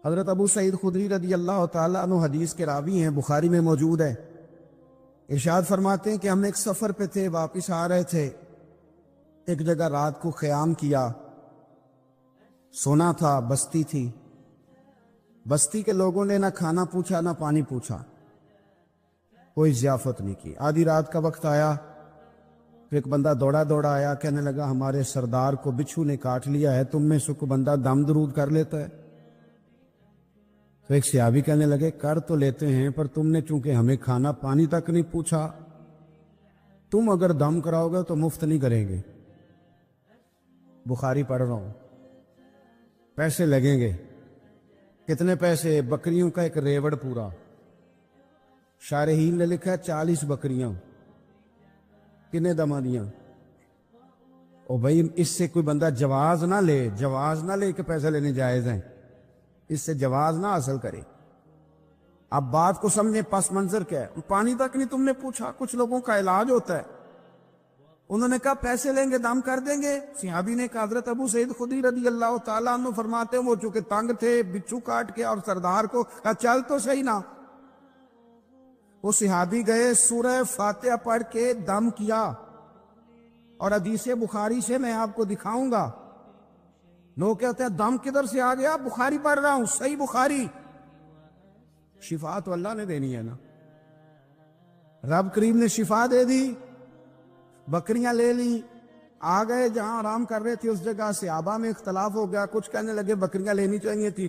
حضرت ابو سعید خدری رضی اللہ تعالیٰ عنہ حدیث کے راوی ہیں، بخاری میں موجود ہے، ارشاد فرماتے ہیں کہ ہم ایک سفر پہ تھے، واپس آ رہے تھے، ایک جگہ رات کو قیام کیا، سونا تھا، بستی تھی، بستی کے لوگوں نے نہ کھانا پوچھا نہ پانی پوچھا، کوئی ضیافت نہیں کی۔ آدھی رات کا وقت آیا، پھر ایک بندہ دوڑا دوڑا آیا، کہنے لگا ہمارے سردار کو بچھو نے کاٹ لیا ہے، تم میں سے کوئی بندہ دم درود کر لیتا ہے؟ تو ایک صحابی کہنے لگے کر تو لیتے ہیں، پر تم نے چونکہ ہمیں کھانا پانی تک نہیں پوچھا، تم اگر دم کراؤ گے تو مفت نہیں کریں گے۔ بخاری پڑھ رہا ہوں، پیسے لگیں گے۔ کتنے پیسے؟ بکریوں کا ایک ریوڑ پورا۔ شارحین نے لکھا ہے 40 بکریاں۔ کتنے دما دیاں؟ او بھائی اس سے کوئی بندہ جواز نہ لے کہ پیسے لینے جائز ہیں، اس سے جواز نہ حاصل کرے۔ اب بات کو سمجھیں، پس منظر کیا ہے؟ پانی تک نہیں تم نے پوچھا۔ کچھ لوگوں کا علاج ہوتا ہے، انہوں نے کہا پیسے لیں گے دم کر دیں گے۔ صحابی نے کہا، حضرت ابو سعید خدری رضی اللہ تعالیٰ عنہ فرماتے ہیں وہ چونکہ تنگ تھے، بچھو کاٹ کے، اور سردار کو کہا چل تو صحیح نا۔ وہ صحابی گئے، سورہ فاتحہ پڑھ کے دم کیا، اور حدیث بخاری سے میں آپ کو دکھاؤں گا۔ لوگ کہتے ہیں دم کدھر سے آ گیا؟ بخاری پڑھ رہا ہوں، صحیح بخاری۔ شفا تو اللہ نے دینی ہے نا، رب کریم نے شفا دے دی۔ بکریاں لے لی، آ گئے جہاں آرام کر رہے تھے اس جگہ۔ صحابہ میں اختلاف ہو گیا، کچھ کہنے لگے بکریاں لینی چاہیے تھی،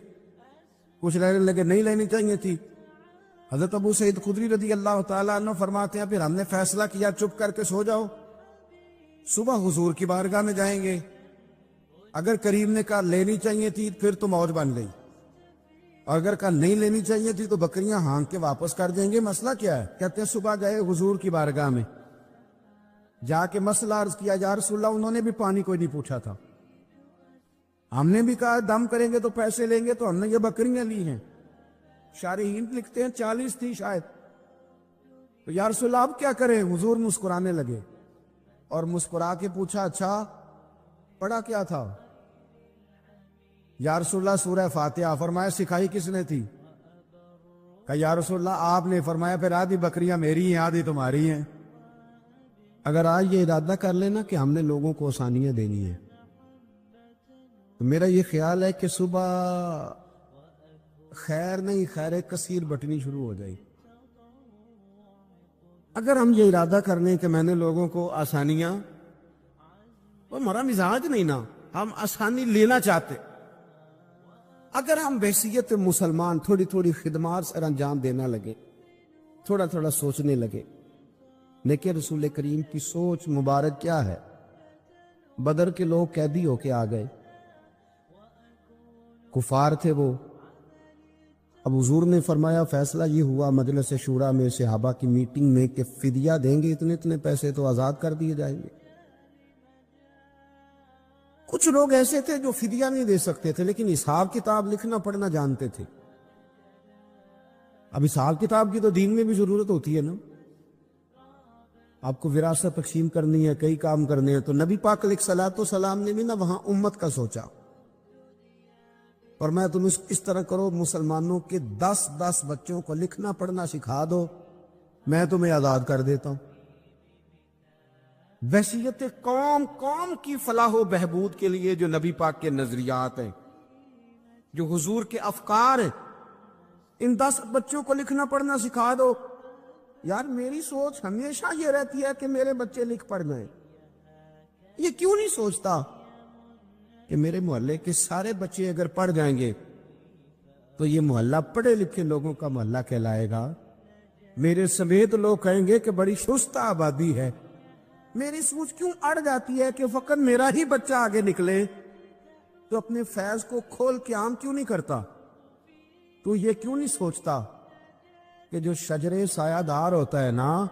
کچھ کہنے لگے نہیں لینی چاہیے تھی۔ حضرت ابو سعید خدری رضی اللہ تعالیٰ عنہ فرماتے ہیں پھر ہم نے فیصلہ کیا چپ کر کے سو جاؤ، صبح حضور کی بارگاہ میں جائیں گے۔ اگر کریم نے کہا لینی چاہیے تھی پھر تو موج بن گئی، اور اگر کہا نہیں لینی چاہیے تھی تو بکریاں ہانک کے واپس کر دیں گے۔ مسئلہ کیا ہے؟ کہتے ہیں صبح گئے حضور کی بارگاہ میں، جا کے مسئلہ عرض کیا، یا رسول اللہ انہوں نے بھی پانی کوئی نہیں پوچھا تھا، ہم نے بھی کہا دم کریں گے تو پیسے لیں گے، تو ہم نے یہ بکریاں لی ہیں۔ شارحین لکھتے ہیں 40 تھی شاید۔ تو یا رسول اللہ اب کیا کریں؟ حضور مسکرانے لگے، اور مسکرا کے پوچھا اچھا پڑھا کیا تھا؟ یا رسول اللہ سورہ فاتحہ۔ فرمایا سکھائی کس نے تھی؟ کہا یا رسول اللہ آپ نے۔ فرمایا پھر آدھی بکریاں میری ہیں آدھی تمہاری ہیں۔ اگر آج یہ ارادہ کر لینا کہ ہم نے لوگوں کو آسانیاں دینی ہیں، تو میرا یہ خیال ہے کہ صبح خیر نہیں خیر کثیر بٹنی شروع ہو جائے۔ اگر ہم یہ ارادہ کر لیں کہ میں نے لوگوں کو آسانیاں، وہ ہمارا مزاج نہیں نا، ہم آسانی لینا چاہتے۔ اگر ہم بحیثیت مسلمان تھوڑی تھوڑی خدمات سر انجام دینا لگے، تھوڑا تھوڑا سوچنے لگے، لیکن رسول کریم کی سوچ مبارک کیا ہے؟ بدر کے لوگ قیدی ہو کے آ گئے، کفار تھے وہ۔ اب حضور نے فرمایا فیصلہ یہ ہوا مجلس شورا میں صحابہ کی میٹنگ میں کہ فدیہ دیں گے اتنے پیسے تو آزاد کر دیے جائیں گے۔ کچھ لوگ ایسے تھے جو فدیہ نہیں دے سکتے تھے لیکن حساب کتاب لکھنا پڑھنا جانتے تھے۔ اب حساب کتاب کی تو دین میں بھی ضرورت ہوتی ہے نا، آپ کو وراثت تقسیم کرنی ہے، کئی کام کرنے ہیں، تو نبی پاک علیہ الصلوۃ والسلام نے بھی نا وہاں امت کا سوچا، اور میں تم اس طرح کرو مسلمانوں کے 10 بچوں کو لکھنا پڑھنا سکھا دو، میں تمہیں آزاد کر دیتا ہوں۔ وحشیت قوم کی فلاح و بہبود کے لیے جو نبی پاک کے نظریات ہیں، جو حضور کے افکار ہیں، ان 10 بچوں کو لکھنا پڑھنا سکھا دو۔ یار میری سوچ ہمیشہ یہ رہتی ہے کہ میرے بچے لکھ پڑھ جائیں۔ یہ کیوں نہیں سوچتا کہ میرے محلے کے سارے بچے اگر پڑھ جائیں گے تو یہ محلہ پڑھے لکھے لوگوں کا محلہ کہلائے گا، میرے سمیت لوگ کہیں گے کہ بڑی شستہ آبادی ہے۔ میری سوچ کیوں اڑ جاتی ہے کہ فقط میرا ہی بچہ آگے نکلے، تو اپنے فیض کو کھول کے عام کیوں نہیں کرتا؟ تو یہ کیوں نہیں سوچتا کہ جو شجرے سایہ دار ہوتا ہے نا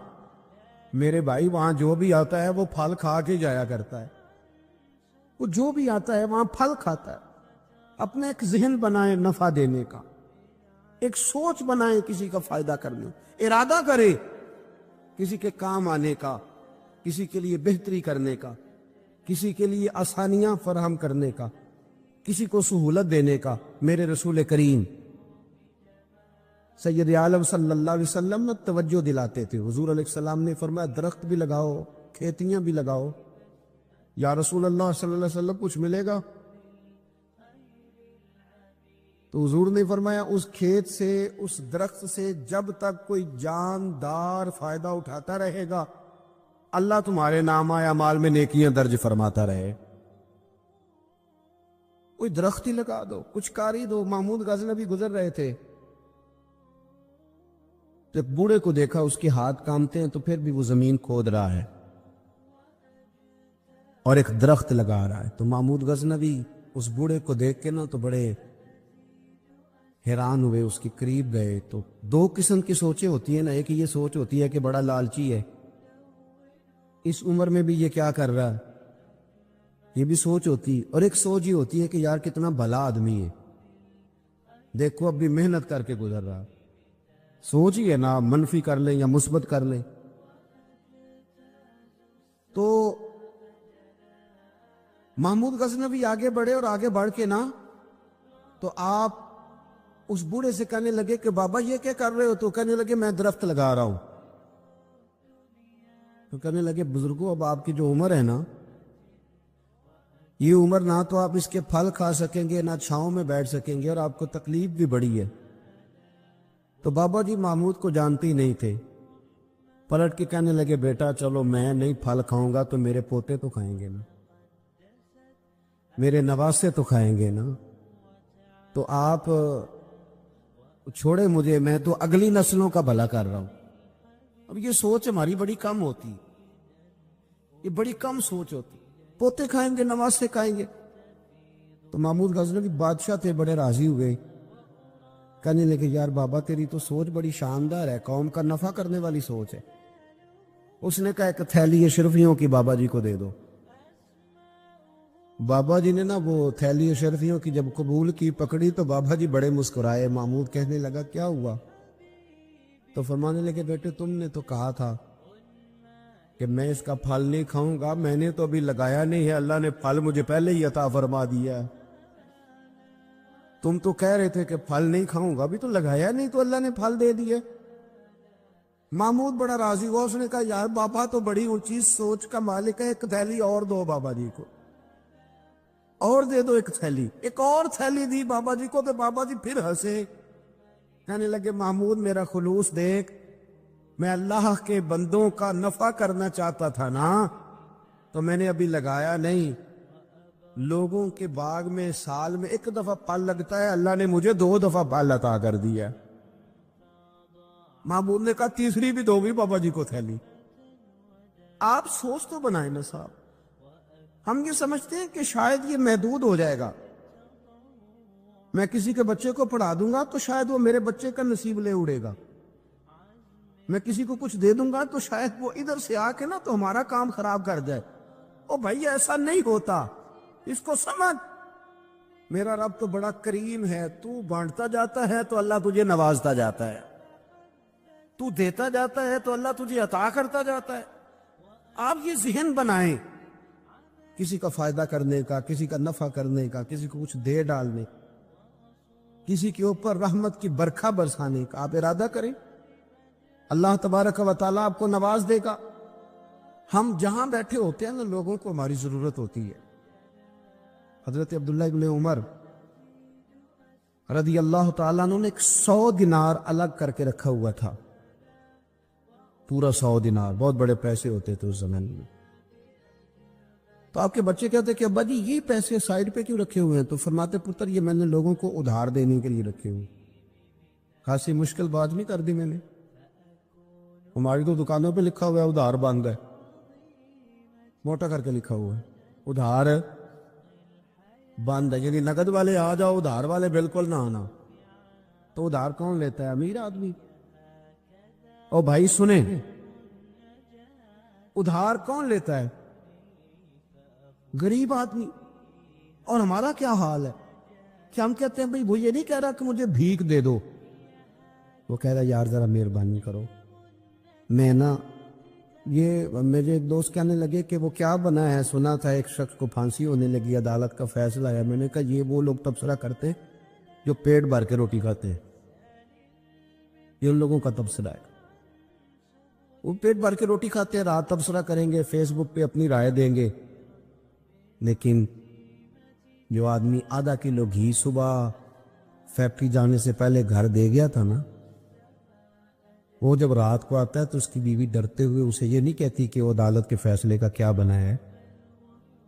میرے بھائی، وہاں جو بھی آتا ہے وہ پھل کھا کے جایا کرتا ہے، وہ جو بھی آتا ہے وہاں پھل کھاتا ہے۔ اپنے ایک ذہن بنائیں نفع دینے کا، ایک سوچ بنائیں کسی کا فائدہ کرنے، ارادہ کرے کسی کے کام آنے کا، کسی کے لیے بہتری کرنے کا، کسی کے لیے آسانیاں فراہم کرنے کا۔ کسی کو سہولت دینے کا. میرے رسول کریم سید عالم صلی اللہ علیہ وسلم نے توجہ دلاتے تھے. حضور علیہ السلام نے فرمایا درخت بھی لگاؤ, کھیتیاں بھی لگاؤ. یا رسول اللہ صلی اللہ علیہ وسلم کچھ ملے گا؟ تو حضور نے فرمایا اس کھیت سے, اس درخت سے جب تک کوئی جاندار فائدہ اٹھاتا رہے گا اللہ تمہارے نامہ اعمال میں نیکیاں درج فرماتا رہے. کوئی درخت ہی لگا دو, کچھ کاری دو. محمود غزنوی گزر رہے تھے, جب بوڑھے کو دیکھا اس کے ہاتھ کامتے ہیں تو پھر بھی وہ زمین کھود رہا ہے اور ایک درخت لگا رہا ہے. تو محمود غزنوی اس بوڑھے کو دیکھ کے نا تو بڑے حیران ہوئے, اس کے قریب گئے. تو دو قسم کی سوچیں ہوتی ہیں نا, ایک یہ سوچ ہوتی ہے کہ بڑا لالچی ہے, اس عمر میں بھی یہ کیا کر رہا ہے, یہ بھی سوچ ہوتی. اور ایک سوچ یہ ہوتی ہے کہ یار کتنا بھلا آدمی ہے, دیکھو اب بھی محنت کر کے گزر رہا. سوچ ہی ہے نا, منفی کر لیں یا مثبت کر لیں. تو محمود غزنوی آگے بڑھے اور آگے بڑھ کے نا تو آپ اس بوڑھے سے کہنے لگے کہ بابا یہ کیا کر رہے ہو؟ تو کہنے لگے میں درخت لگا رہا ہوں. تو کہنے لگے بزرگوں اب آپ کی جو عمر ہے نا, یہ عمر نہ تو آپ اس کے پھل کھا سکیں گے, نہ چھاؤں میں بیٹھ سکیں گے, اور آپ کو تکلیف بھی بڑی ہے. تو بابا جی محمود کو جانتے ہی نہیں تھے, پلٹ کے کہنے لگے بیٹا چلو میں نہیں پھل کھاؤں گا تو میرے پوتے تو کھائیں گے نا, میرے نواسے تو کھائیں گے نا. تو آپ چھوڑے مجھے, میں تو اگلی نسلوں کا بھلا کر رہا ہوں. اب یہ سوچ ہماری بڑی کم ہوتی, یہ بڑی کم سوچ ہوتی. پوتے کھائیں گے, نواسے کھائیں گے. تو محمود غزنوی بادشاہ تھے, بڑے راضی ہوئے, کہنے لگے یار بابا تیری تو سوچ بڑی شاندار ہے, قوم کا نفع کرنے والی سوچ ہے. اس نے کہا ایک تھیلی اشرفیوں کی بابا جی کو دے دو. بابا جی نے نا وہ تھیلی اشرفیوں کی جب قبول کی, پکڑی, تو بابا جی بڑے مسکرائے. محمود کہنے لگا کیا ہوا؟ تو فرمانے لگے بیٹے تم نے تو کہا تھا کہ میں اس کا پھل نہیں کھاؤں گا, میں نے تو ابھی لگایا نہیں ہے, اللہ نے پھل مجھے پہلے ہی عطا فرما دیا ہے. تم تو کہہ رہے تھے کہ پھل نہیں کھاؤں گا, ابھی تو لگایا نہیں تو اللہ نے پھل دے دیے. محمود بڑا راضی ہوا, اس نے کہا یار بابا تو بڑی اونچی سوچ کا مالک ہے, ایک تھیلی اور دو بابا جی کو, اور دے دو ایک تھیلی. ایک اور تھیلی دی بابا جی کو, تو بابا جی پھر ہنسے, کہنے لگے محمود میرا خلوص دیکھ, میں اللہ کے بندوں کا نفع کرنا چاہتا تھا نا, تو میں نے ابھی لگایا نہیں. لوگوں کے باغ میں سال میں ایک دفعہ پھل لگتا ہے, اللہ نے مجھے 2 دفعہ پھل عطا کر دیا. محمود نے کہا تیسری بھی دو بھی بابا جی کو تھیلی. آپ سوچ تو بنائیں نا صاحب. ہم یہ سمجھتے ہیں کہ شاید یہ محدود ہو جائے گا, میں کسی کے بچے کو پڑھا دوں گا تو شاید وہ میرے بچے کا نصیب لے اڑے گا, میں کسی کو کچھ دے دوں گا تو شاید وہ ادھر سے آ کے نا تو ہمارا کام خراب کر جائے. او بھائی ایسا نہیں ہوتا, اس کو سمجھ. میرا رب تو بڑا کریم ہے, تو بانٹتا جاتا ہے تو اللہ تجھے نوازتا جاتا ہے, تو دیتا جاتا ہے تو اللہ تجھے عطا کرتا جاتا ہے. آپ یہ ذہن بنائیں, کسی کا فائدہ کرنے کا, کسی کا نفع کرنے کا, کسی کو کچھ دے ڈالنے, کسی کے اوپر رحمت کی برکھا برسانے کا آپ ارادہ کریں, اللہ تبارک و تعالیٰ آپ کو نواز دے گا. ہم جہاں بیٹھے ہوتے ہیں نا لوگوں کو ہماری ضرورت ہوتی ہے. حضرت عبداللہ ابن عمر رضی اللہ تعالیٰ عنہ نے 100 دینار الگ کر کے رکھا ہوا تھا, پورا 100 دینار, بہت بڑے پیسے ہوتے تھے اس زمانے میں. تو آپ کے بچے کہتے کہ ابا جی یہ پیسے سائڈ پہ کیوں رکھے ہوئے ہیں؟ تو فرماتے پتر یہ میں نے لوگوں کو ادھار دینے کے لیے رکھے ہوئے. خاصی مشکل بات نہیں کر دی میں نے, ہماری تو دکانوں پہ لکھا ہوا ہے ادھار بند ہے, موٹا کر کے لکھا ہوا ہے ادھار بند ہے, یعنی نقد والے آ جاؤ, ادھار والے بالکل نہ آنا. تو ادھار کون لیتا ہے؟ امیر آدمی. او بھائی سنیں, ادھار کون لیتا ہے؟ غریب آدمی. اور ہمارا کیا حال ہے کہ ہم کہتے ہیں بھئی وہ یہ نہیں کہہ رہا کہ مجھے بھیک دے دو, وہ کہہ رہا یار ذرا مہربانی کرو, میں نا یہ میرے ایک دوست کہنے لگے کہ وہ کیا بنا ہے، سنا تھا ایک شخص کو پھانسی ہونے لگی، عدالت کا فیصلہ ہے۔ میں نے کہا یہ وہ لوگ تبصرہ کرتے ہیں جو پیٹ بھر کے روٹی کھاتے ہیں، یہ ان لوگوں کا تبصرہ ہے۔ وہ پیٹ بھر کے روٹی کھاتے ہیں، رات تبصرہ کریں گے، فیس بک پہ اپنی رائے دیں گے، لیکن جو آدمی آدھا کلو گھی صبح فیکٹری جانے سے پہلے گھر دے گیا تھا نا، وہ جب رات کو آتا ہے تو اس کی بیوی ڈرتے ہوئے اسے یہ نہیں کہتی کہ وہ عدالت کے فیصلے کا کیا بنا ہے،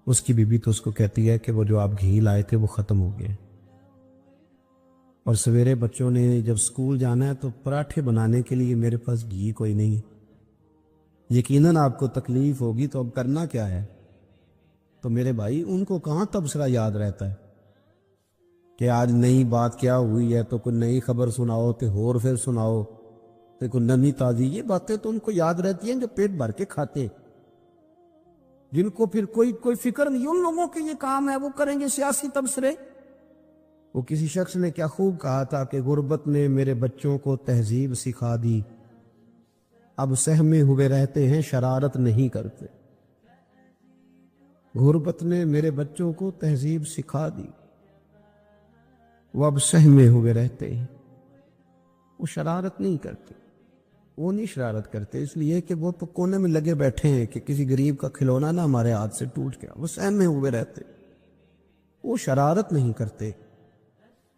اس کی بیوی تو اس کو کہتی ہے کہ وہ جو آپ گھی لائے تھے وہ ختم ہو گئے۔ اور سویرے بچوں نے جب سکول جانا ہے تو پراٹھے بنانے کے لیے میرے پاس گھی کوئی نہیں ہے، یقیناً آپ کو تکلیف ہوگی، تو اب کرنا کیا ہے؟ تو میرے بھائی ان کو کہاں تبصرہ یاد رہتا ہے کہ آج نئی بات کیا ہوئی ہے، تو کوئی نئی خبر سناؤ تو اور پھر سناؤ تو کوئی نئی تازی، یہ باتیں تو ان کو یاد رہتی ہیں جو پیٹ بھر کے کھاتے، جن کو پھر کوئی فکر نہیں، ان لوگوں کے یہ کام ہے، وہ کریں گے سیاسی تبصرے۔ وہ کسی شخص نے کیا خوب کہا تھا کہ غربت نے میرے بچوں کو تہذیب سکھا دی، اب سہمے ہوئے رہتے ہیں شرارت نہیں کرتے۔ غربت نے میرے بچوں کو تہذیب سکھا دی، وہ اب سہمے ہوئے رہتے ہیں، وہ شرارت نہیں کرتے، وہ نہیں شرارت کرتے اس لیے کہ وہ تو کونے میں لگے بیٹھے ہیں کہ کسی غریب کا کھلونا نہ ہمارے ہاتھ سے ٹوٹ گیا، وہ سہمے ہوئے رہتے، وہ شرارت نہیں کرتے۔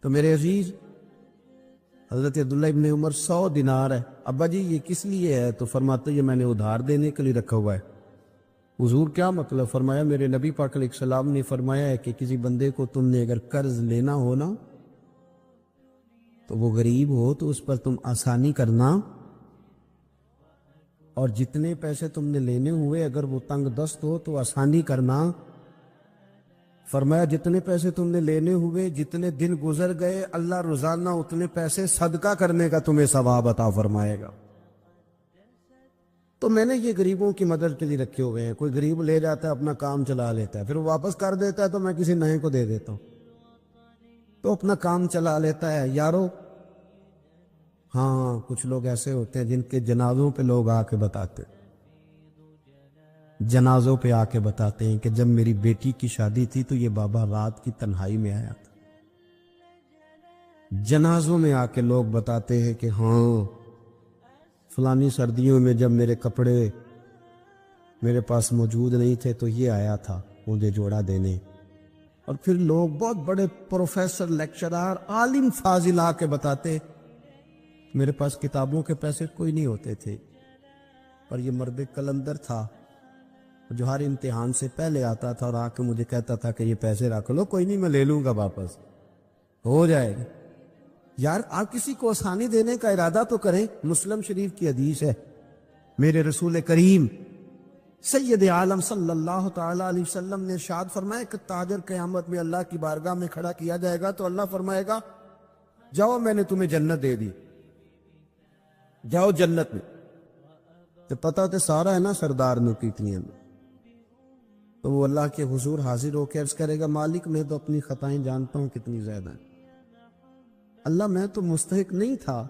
تو میرے عزیز، حضرت عبداللہ ابن عمر 100 دینار ہے، ابا جی یہ کس لیے ہے؟ تو فرماتے یہ میں نے ادھار دینے کے لیے رکھا ہوا ہے۔ حضور کیا مطلب؟ فرمایا میرے نبی پاک علیہ السلام نے فرمایا ہے کہ کسی بندے کو تم نے اگر قرض لینا ہو نا، تو وہ غریب ہو تو اس پر تم آسانی کرنا، اور جتنے پیسے تم نے لینے ہوئے اگر وہ تنگ دست ہو تو آسانی کرنا۔ فرمایا جتنے پیسے تم نے لینے ہوئے، جتنے دن گزر گئے، اللہ روزانہ اتنے پیسے صدقہ کرنے کا تمہیں ثواب عطا فرمائے گا۔ تو میں نے یہ غریبوں کی مدد کے لیے رکھے ہوئے ہیں، کوئی غریب لے جاتا ہے اپنا کام چلا لیتا ہے، پھر وہ واپس کر دیتا ہے تو میں کسی نئے کو دے دیتا ہوں، تو اپنا کام چلا لیتا ہے یارو۔ ہاں کچھ لوگ ایسے ہوتے ہیں جن کے جنازوں پہ لوگ آ کے بتاتے، جنازوں پہ آ کے بتاتے ہیں کہ جب میری بیٹی کی شادی تھی تو یہ بابا رات کی تنہائی میں آیا تھا۔ جنازوں میں آ کے لوگ بتاتے ہیں کہ ہاں فلانی سردیوں میں جب میرے کپڑے میرے پاس موجود نہیں تھے تو یہ آیا تھا مجھے جوڑا دینے۔ اور پھر لوگ بہت بڑے پروفیسر، لیکچرار، عالم فاضل آ کے بتاتے میرے پاس کتابوں کے پیسے کوئی نہیں ہوتے تھے، پر یہ مرد کلندر تھا جو ہر امتحان سے پہلے آتا تھا اور آ کے مجھے کہتا تھا کہ یہ پیسے رکھ لو، کوئی نہیں میں لے لوں گا، واپس ہو جائے گا۔ یار آپ کسی کو آسانی دینے کا ارادہ تو کریں۔ مسلم شریف کی حدیث ہے، میرے رسول کریم سید عالم صلی اللہ تعالی علیہ وسلم نے ارشاد فرمایا کہ تاجر قیامت میں اللہ کی بارگاہ میں کھڑا کیا جائے گا تو اللہ فرمائے گا جاؤ میں نے تمہیں جنت دے دی، جاؤ جنت میں۔ تو پتہ تو سارا ہے نا سردار نوکیتنیاں میں، تو وہ اللہ کے حضور حاضر ہو کے عرض کرے گا مالک میں تو اپنی خطائیں جانتا ہوں کتنی زیادہ ہیں، اللہ میں تو مستحق نہیں تھا،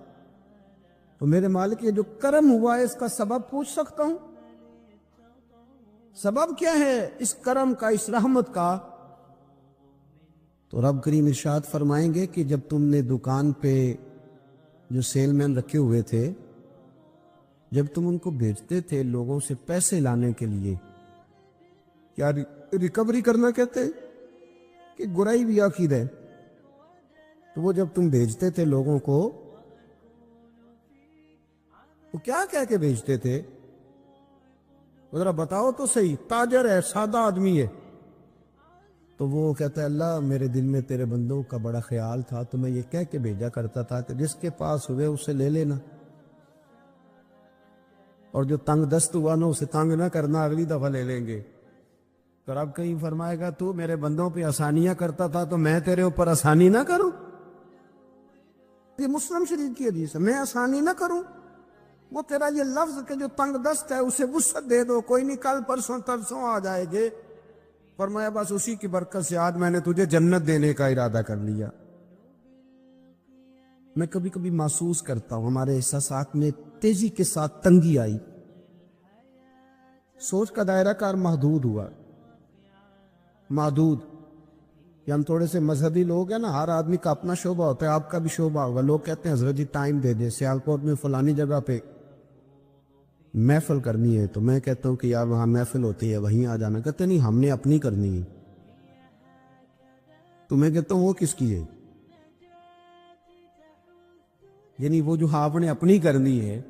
تو میرے مالک یہ جو کرم ہوا ہے اس کا سبب پوچھ سکتا ہوں؟ سبب کیا ہے اس کرم کا، اس رحمت کا؟ تو رب کریم ارشاد فرمائیں گے کہ جب تم نے دکان پہ جو سیل مین رکھے ہوئے تھے، جب تم ان کو بھیجتے تھے لوگوں سے پیسے لانے کے لیے، کیا ریکوری کرنا کہتے ہیں کہ گرائی بھی عقید ہے، تو وہ جب تم بھیجتے تھے لوگوں کو وہ کیا کہہ کے بھیجتے تھے؟ ذرا بتاؤ تو صحیح، تاجر ہے، سادہ آدمی ہے، تو وہ کہتا ہے اللہ میرے دل میں تیرے بندوں کا بڑا خیال تھا تو میں یہ کہہ کے بھیجا کرتا تھا کہ جس کے پاس ہوئے اسے لے لینا، اور جو تنگ دست ہوا نا اسے تنگ نہ کرنا، اگلی دفعہ لے لیں گے۔ تو رب کہیں فرمائے گا تو میرے بندوں پہ آسانیاں کرتا تھا تو میں تیرے اوپر آسانی نہ کروں؟ یہ مسلم شریف کی حدیث ہے، میں آسانی نہ کروں؟ وہ تیرا یہ لفظ کہ جو تنگ دست ہے اسے وسعت دے دو، کوئی نہیں کل پرسوں ترسوں آ جائے گے، فرمایا بس اسی کی برکت سے آج میں نے تجھے جنت دینے کا ارادہ کر لیا۔ میں کبھی کبھی محسوس کرتا ہوں ہمارے احساسات میں تیزی کے ساتھ تنگی آئی، سوچ کا دائرہ کار محدود ہوا، محدود کہ ہم تھوڑے سے مذہبی لوگ ہیں نا، ہر آدمی کا اپنا شعبہ ہوتا ہے، آپ کا بھی شعبہ ہوگا. لوگ کہتے ہیں حضرت جی ٹائم دے دیں، سیالکوٹ میں فلانی جگہ پہ محفل کرنی ہے، تو میں کہتا ہوں کہ یار وہاں محفل ہوتی ہے وہیں آ جانا. کہتے نہیں ہم نے اپنی کرنی ہے. تو میں کہتا ہوں وہ کس کی ہے؟ یعنی وہ جو آپ نے اپنی کرنی ہے،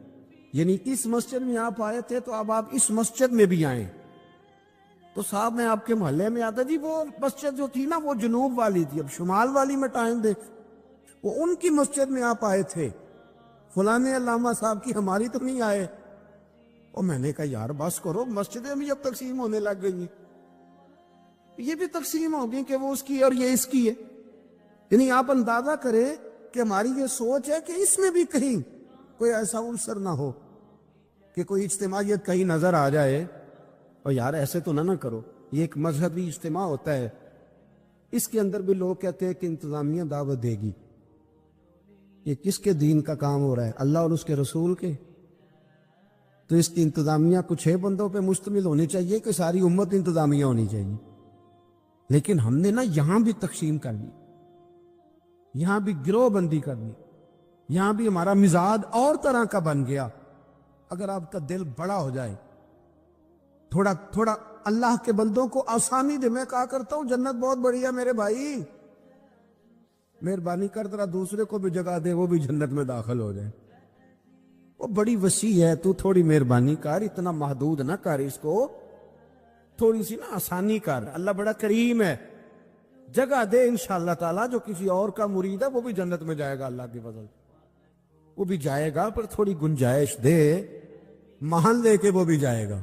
یعنی اس مسجد میں آپ آئے تھے تو اب آپ اس مسجد میں بھی آئیں. تو صاحب میں آپ کے محلے میں آتا جی وہ مسجد جو تھی نا وہ جنوب والی تھی، اب شمال والی میں ٹائم دے. وہ ان کی مسجد میں آپ آئے تھے، فلانے علامہ صاحب کی، ہماری تو نہیں آئے. اور میں نے کہا یار بس کرو، مسجدیں بھی اب تقسیم ہونے لگ گئی ہیں، یہ بھی تقسیم ہوگی کہ وہ اس کی اور یہ اس کی ہے. یعنی آپ اندازہ کریں کہ ہماری یہ سوچ ہے کہ اس میں بھی کہیں کوئی ایسا عنصر نہ ہو کہ کوئی اجتماعیت کہیں نظر آ جائے. اور یار ایسے تو نہ کرو، یہ ایک مذہبی اجتماع ہوتا ہے، اس کے اندر بھی لوگ کہتے ہیں کہ انتظامیہ دعوت دے گی. یہ کس کے دین کا کام ہو رہا ہے؟ اللہ اور اس کے رسول کے. تو اس کی انتظامیہ کچھ 6 بندوں پہ مشتمل ہونی چاہیے کہ ساری امت انتظامیہ ہونی چاہیے. لیکن ہم نے نا یہاں بھی تقسیم کر لی، یہاں بھی گروہ بندی کر لی، یہاں بھی ہمارا مزاج اور طرح کا بن گیا. اگر آپ کا دل بڑا ہو جائے، تھوڑا اللہ کے بندوں کو آسانی دے. میں کہا کرتا ہوں جنت بہت بڑی ہے میرے بھائی، مہربانی کر طرح دوسرے کو بھی جگہ دے، وہ بھی جنت میں داخل ہو جائے. وہ بڑی وسیع ہے، تو تھوڑی مہربانی کر، اتنا محدود نہ کر اس کو، تھوڑی سی نا آسانی کر. اللہ بڑا کریم ہے، جگہ دے انشاءاللہ تعالیٰ. جو کسی اور کا مرید ہے وہ بھی جنت میں جائے گا اللہ کی فضل، وہ بھی جائے گا، پر تھوڑی گنجائش دے، محل دے کے وہ بھی جائے گا.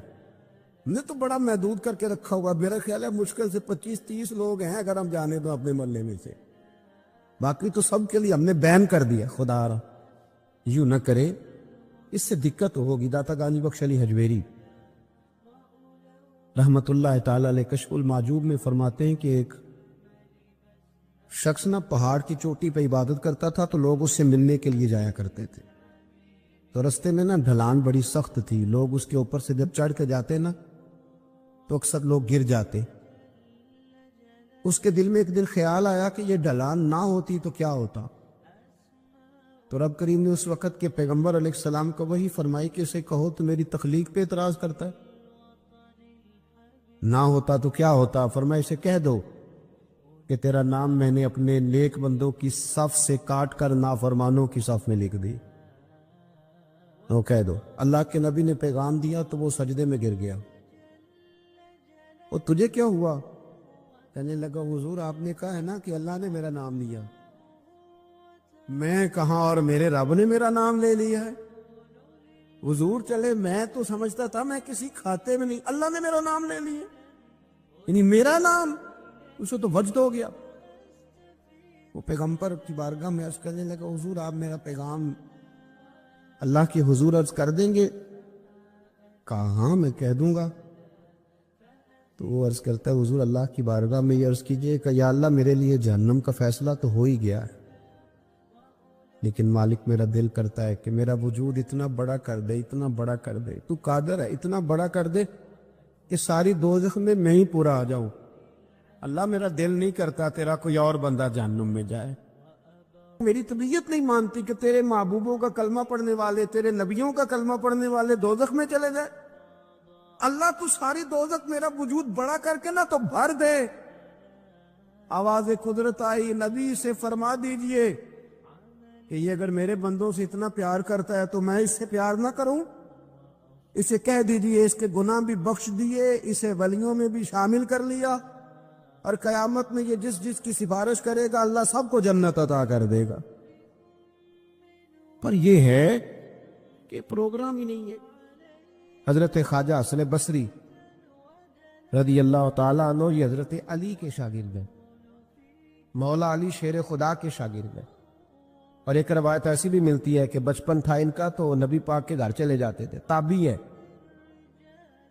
ہم نے تو بڑا محدود کر کے رکھا ہوا. میرا خیال ہے مشکل سے 25-30 لوگ ہیں اگر ہم جانے تو اپنے محلے میں سے، باقی تو سب کے لیے ہم نے بین کر دیا. خدا را یوں نہ کرے، اس سے دقت ہوگی. داتا گانجی بخش علی حجویری رحمت اللہ تعالی علیہ کشف المعجوب میں فرماتے ہیں کہ ایک شخص نہ پہاڑ کی چوٹی پہ عبادت کرتا تھا، تو لوگ اس سے ملنے کے لیے جایا کرتے تھے. تو رستے میں نا ڈھلان بڑی سخت تھی، لوگ اس کے اوپر سے جب چڑھ کے جاتے نا تو اکثر لوگ گر جاتے. اس کے دل میں ایک دن خیال آیا کہ یہ ڈھلان نہ ہوتی تو کیا ہوتا. تو رب کریم نے اس وقت کے پیغمبر علیہ السلام کو وہی فرمائی کہ اسے کہو تو میری تخلیق پہ اعتراض کرتا ہے، نہ ہوتا تو کیا ہوتا. فرمایا اسے کہہ دو کہ تیرا نام میں نے اپنے نیک بندوں کی صف سے کاٹ کر نافرمانوں کی صف میں لکھ دی. وہ کہہ دو. اللہ کے نبی نے پیغام دیا تو وہ سجدے میں گر گیا. وہ تجھے کیا ہوا؟ کہنے لگا حضور آپ نے کہا ہے نا کہ اللہ نے میرا نام لیا. میں کہاں، اور میرے رب نے میرا نام لے لیا ہے. حضور چلے، میں تو سمجھتا تھا میں کسی کھاتے میں نہیں، اللہ نے میرا نام لے لیا، یعنی میرا نام. اسے تو وجد ہو گیا. وہ پیغمبر کی بارگاہ میں عرض کرنے لگا حضور آپ میرا پیغام اللہ کے حضور عرض کر دیں گے؟ کہا ہاں میں کہہ دوں گا. تو وہ عرض کرتا ہے حضور اللہ کی بارگاہ میں یہ عرض کیجئے کہ یا اللہ میرے لیے جہنم کا فیصلہ تو ہو ہی گیا ہے، لیکن مالک میرا دل کرتا ہے کہ میرا وجود اتنا بڑا کر دے، اتنا بڑا کر دے، تو قادر ہے اتنا بڑا کر دے کہ ساری دوزخ میں ہی پورا آ جاؤں. اللہ میرا دل نہیں کرتا تیرا کوئی اور بندہ جہنم میں جائے. میری طبیعت نہیں مانتی کہ تیرے محبوبوں کا کلمہ پڑھنے والے، تیرے نبیوں کا کلمہ پڑھنے والے دوزخ میں چلے جائے. اللہ تو ساری دوزخ میرا وجود بڑا کر کے نہ تو بھر دے. آواز قدرت آئی، نبی سے فرما دیجئے کہ یہ اگر میرے بندوں سے اتنا پیار کرتا ہے تو میں اس سے پیار نہ کروں. اسے کہہ دیجئے اس کے گناہ بھی بخش دیے، اسے ولیوں میں بھی شامل کر لیا، اور قیامت میں یہ جس جس کی سفارش کرے گا اللہ سب کو جنت عطا کر دے گا. پر یہ ہے کہ پروگرام ہی نہیں ہے. حضرت خواجہ حسن بصری رضی اللہ تعالیٰ عنہ یہ حضرت علی کے شاگرد ہیں، مولا علی شیر خدا کے شاگرد ہیں. اور ایک روایت ایسی بھی ملتی ہے کہ بچپن تھا ان کا تو نبی پاک کے گھر چلے جاتے تھے. تابعی ہے،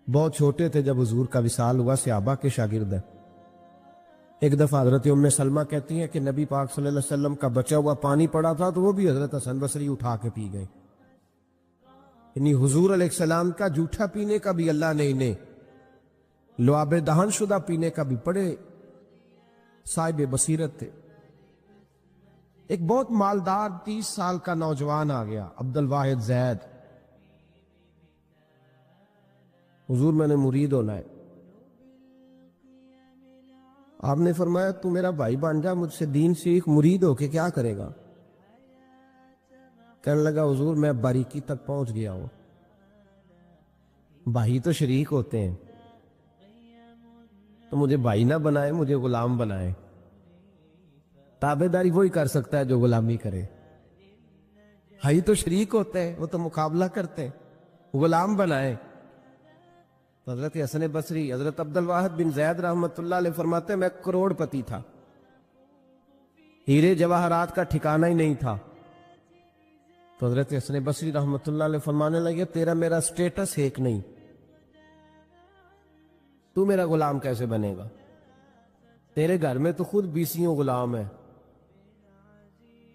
بہت چھوٹے تھے جب حضور کا وصال ہوا، صحابہ کے شاگرد ہیں. ایک دفعہ حضرت ام سلمہ کہتی ہیں کہ نبی پاک صلی اللہ علیہ وسلم کا بچا ہوا پانی پڑا تھا تو وہ بھی حضرت حسن بصری اٹھا کے پی گئے. یعنی حضور علیہ السلام کا جھوٹا پینے کا بھی اللہ نے انہیں لعاب دہن شدہ پینے کا بھی بڑے صاحب بصیرت تھے۔ ایک بہت مالدار 30 سال کا نوجوان آ گیا، عبد الواحد زید۔ حضور میں نے مرید ہونا ہے۔ آپ نے فرمایا تو میرا بھائی بن جا، مجھ سے دین سیکھ، مرید ہو کے کیا کرے گا؟ کہنے لگا حضور میں باریکی تک پہنچ گیا ہوں، بھائی تو شریک ہوتے ہیں، تو مجھے بھائی نہ بنائے، مجھے غلام بنائے۔ تابع داری وہی کر سکتا ہے جو غلامی کرے، بھائی تو شریک ہوتے ہیں، وہ تو مقابلہ کرتے ہیں، غلام بنائے۔ تو حضرت حسن بصری، حضرت عبد الواحد بن زید رحمۃ اللہ علیہ فرماتے ہیں میں کروڑ پتی تھا، ہیرے جواہرات کا ٹھکانہ ہی نہیں تھا۔ تو حضرت حسن بصری رحمۃ اللہ علیہ فرمانے لگے تیرا میرا سٹیٹس ایک نہیں، تو میرا غلام کیسے بنے گا؟ تیرے گھر میں تو خود 20 غلام ہے،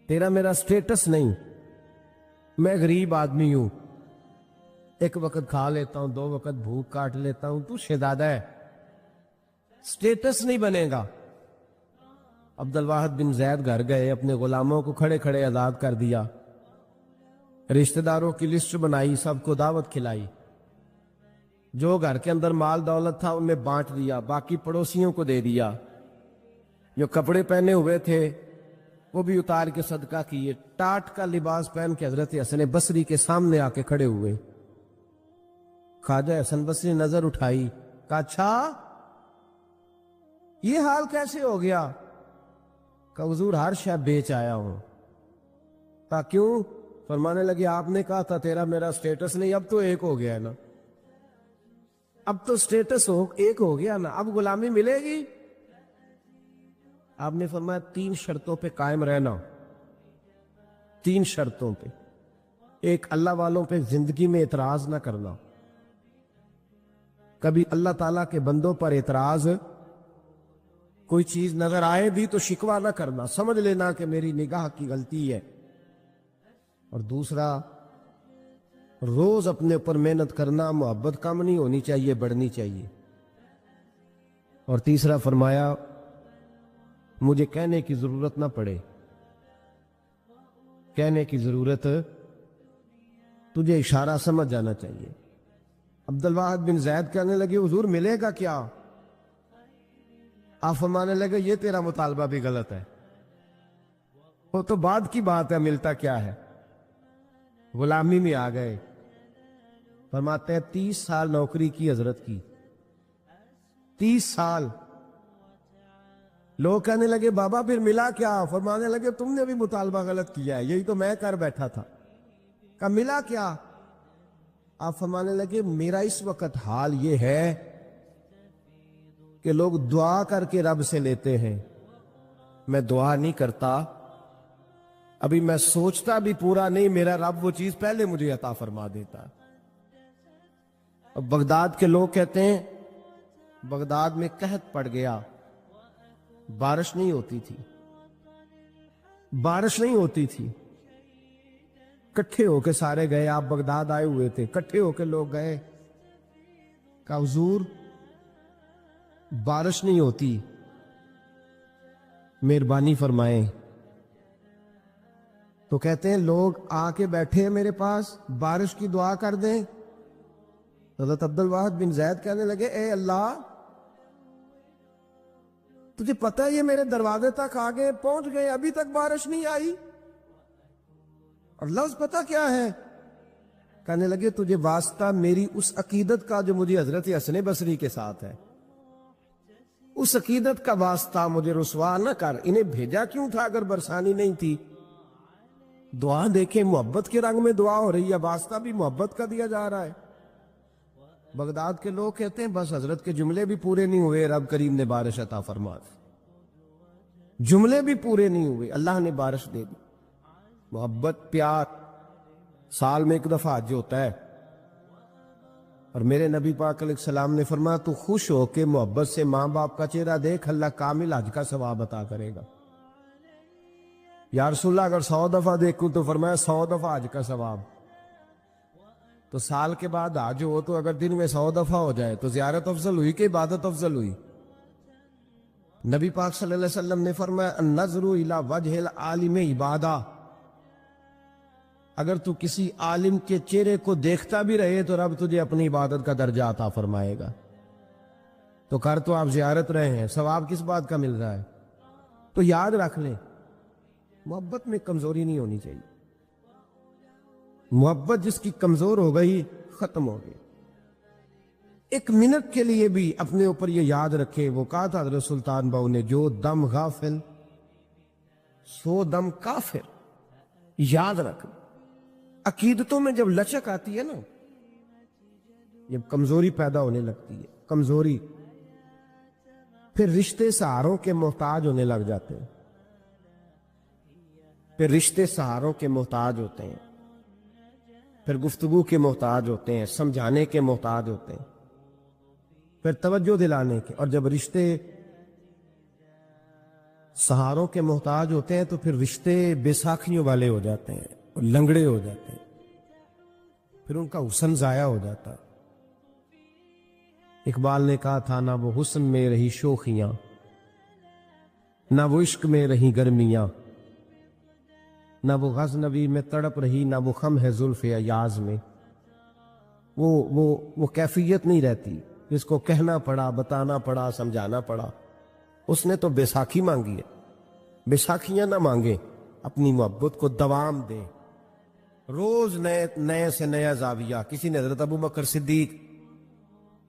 تیرا میرا سٹیٹس نہیں، میں غریب آدمی ہوں، ایک وقت کھا لیتا ہوں، 2 وقت بھوک کاٹ لیتا ہوں، تو شہزادہ ہے، سٹیٹس نہیں بنے گا۔ عبد الواحد بن زید گھر گئے، اپنے غلاموں کو کھڑے کھڑے آزاد کر دیا، رشتہ داروں کی لسٹ بنائی، سب کو دعوت کھلائی، جو گھر کے اندر مال دولت تھا ان میں بانٹ دیا، باقی پڑوسیوں کو دے دیا، جو کپڑے پہنے ہوئے تھے وہ بھی اتار کے صدقہ کیے، ٹاٹ کا لباس پہن کے حضرت حسن بصری کے سامنے آ کے کھڑے ہوئے۔ خواجہ حسن بصری نظر اٹھائی، کہا اچھا یہ حال کیسے ہو گیا؟ کہا حضور ہر شے بیچ آیا ہوں۔ کہا کیوں؟ فرمانے لگے آپ نے کہا تھا تیرا میرا سٹیٹس نہیں، اب تو ایک ہو گیا ہے نا، اب تو سٹیٹس ایک ہو گیا نا، اب غلامی ملے گی؟ آپ نے فرمایا 3 شرطوں پہ قائم رہنا، 3 شرطوں پہ۔ ایک، اللہ والوں پہ زندگی میں اعتراض نہ کرنا، کبھی اللہ تعالیٰ کے بندوں پر اعتراض، کوئی چیز نظر آئے بھی تو شکوہ نہ کرنا، سمجھ لینا کہ میری نگاہ کی غلطی ہے۔ اور دوسرا، روز اپنے اوپر محنت کرنا، محبت کم نہیں ہونی چاہیے، بڑھنی چاہیے۔ اور تیسرا فرمایا مجھے کہنے کی ضرورت نہ پڑے، کہنے کی ضرورت، تجھے اشارہ سمجھ جانا چاہیے۔ عبد الواحد بن زید کہنے لگے حضور ملے گا کیا؟ آپ فرمانے لگے یہ تیرا مطالبہ بھی غلط ہے، وہ تو بعد کی بات ہے، ملتا کیا ہے؟ غلامی میں آ گئے۔ فرماتے ہیں 30 سال نوکری کی حضرت کی، 30 سال۔ لوگ کہنے لگے بابا پھر ملا کیا؟ فرمانے لگے تم نے بھی مطالبہ غلط کیا ہے، یہی تو میں کر بیٹھا تھا۔ کہا ملا کیا؟ آپ فرمانے لگے میرا اس وقت حال یہ ہے کہ لوگ دعا کر کے رب سے لیتے ہیں، میں دعا نہیں کرتا، ابھی میں سوچتا بھی پورا نہیں، میرا رب وہ چیز پہلے مجھے عطا فرما دیتا۔ اب بغداد کے لوگ کہتے ہیں بغداد میں قحط پڑ گیا، بارش نہیں ہوتی تھی، بارش نہیں ہوتی تھی، کٹھے ہو کے سارے گئے، آپ بغداد آئے ہوئے تھے، کٹھے ہو کے لوگ گئے، کہا حضور بارش نہیں ہوتی، مہربانی فرمائیں۔ تو کہتے ہیں لوگ آ کے بیٹھے ہیں میرے پاس، بارش کی دعا کر دیں۔ حضرت عبد الواحد بن زید کہنے لگے اے اللہ تجھے پتہ ہے یہ میرے دروازے تک آگے پہنچ گئے، ابھی تک بارش نہیں آئی، اور لفظ پتہ کیا ہے؟ کہنے لگے تجھے واسطہ میری اس عقیدت کا جو مجھے حضرت حسن بصری کے ساتھ ہے، اس عقیدت کا واسطہ، مجھے رسوا نہ کر۔ انہیں بھیجا کیوں تھا اگر برسانی نہیں تھی؟ دعا دیکھیں، محبت کے رنگ میں دعا ہو رہی ہے، واسطہ بھی محبت کا دیا جا رہا ہے۔ بغداد کے لوگ کہتے ہیں بس حضرت کے جملے بھی پورے نہیں ہوئے، رب کریم نے بارش عطا فرما دی، جملے بھی پورے نہیں ہوئے، اللہ نے بارش دے دی۔ محبت، پیار، سال میں 1 دفعہ حج ہوتا ہے، اور میرے نبی پاک علیہ السلام نے فرمایا تو خوش ہو کے محبت سے ماں باپ کا چہرہ دیکھ، اللہ کامل حج کا ثواب عطا کرے گا۔ یا رسول اللہ اگر 100 دفعہ دیکھوں تو فرمایا 100 دفعہ حج کا ثواب۔ تو سال کے بعد آج ہو تو اگر دن میں 100 دفعہ ہو جائے تو زیارت افضل ہوئی کہ عبادت افضل ہوئی؟ نبی پاک صلی اللہ علیہ وسلم نے فرمایا النظر الی وجہ العالم عبادہ، اگر تو کسی عالم کے چہرے کو دیکھتا بھی رہے تو رب تجھے اپنی عبادت کا درجہ عطا فرمائے گا۔ تو کر تو آپ زیارت رہے ہیں، ثواب کس بات کا مل رہا ہے؟ تو یاد رکھ لیں، محبت میں کمزوری نہیں ہونی چاہیے۔ محبت جس کی کمزور ہو گئی ختم ہو گئی۔ ایک منٹ کے لیے بھی اپنے اوپر یہ یاد رکھے، وہ کہا تھا حضرت سلطان بہو نے، جو دم غافل سو دم کافر۔ یاد رکھ، عقیدتوں میں جب لچک آتی ہے نا، جب کمزوری پیدا ہونے لگتی ہے، کمزوری، پھر رشتے سہاروں کے محتاج ہونے لگ جاتے ہیں، پھر رشتے سہاروں کے محتاج ہوتے ہیں، پھر گفتگو کے محتاج ہوتے ہیں، سمجھانے کے محتاج ہوتے ہیں، پھر توجہ دلانے کے۔ اور جب رشتے سہاروں کے محتاج ہوتے ہیں تو پھر رشتے بیساکھیوں والے ہو جاتے ہیں اور لنگڑے ہو جاتے ہیں، پھر ان کا حسن ضائع ہو جاتا۔ اقبال نے کہا تھا، نہ وہ حسن میں رہی شوخیاں، نہ وہ عشق میں رہی گرمیاں، نہ وہ غزنوی میں تڑپ رہی، نہ وہ خم ہے زلف ایاز میں۔ وہ کیفیت نہیں رہتی جس کو کہنا پڑا، بتانا پڑا، سمجھانا پڑا۔ اس نے تو بیساکھی مانگی ہے۔ بیساکھیاں نہ مانگے، اپنی محبت کو دوام دے، روز نئے سے نیا زاویہ۔ کسی نے حضرت ابو بکر صدیق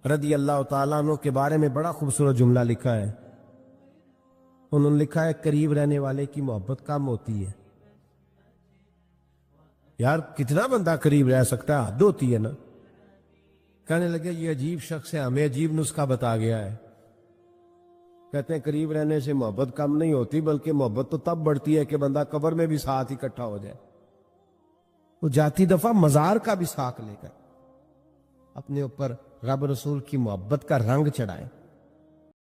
رضی اللہ تعالیٰ عنہ کے بارے میں بڑا خوبصورت جملہ لکھا ہے۔ انہوں نے لکھا ہے، قریب رہنے والے کی محبت کم ہوتی ہے۔ یار کتنا بندہ قریب رہ سکتا ہے، حد ہوتی ہے نا۔ کہنے لگے یہ عجیب شخص ہے، ہمیں عجیب نسخہ بتا گیا ہے۔ کہتے ہیں قریب رہنے سے محبت کم نہیں ہوتی، بلکہ محبت تو تب بڑھتی ہے کہ بندہ قبر میں بھی ساتھ اکٹھا ہو جائے۔ وہ جاتی دفعہ مزار کا بھی ساتھ لے کر اپنے اوپر رب رسول کی محبت کا رنگ چڑھائے۔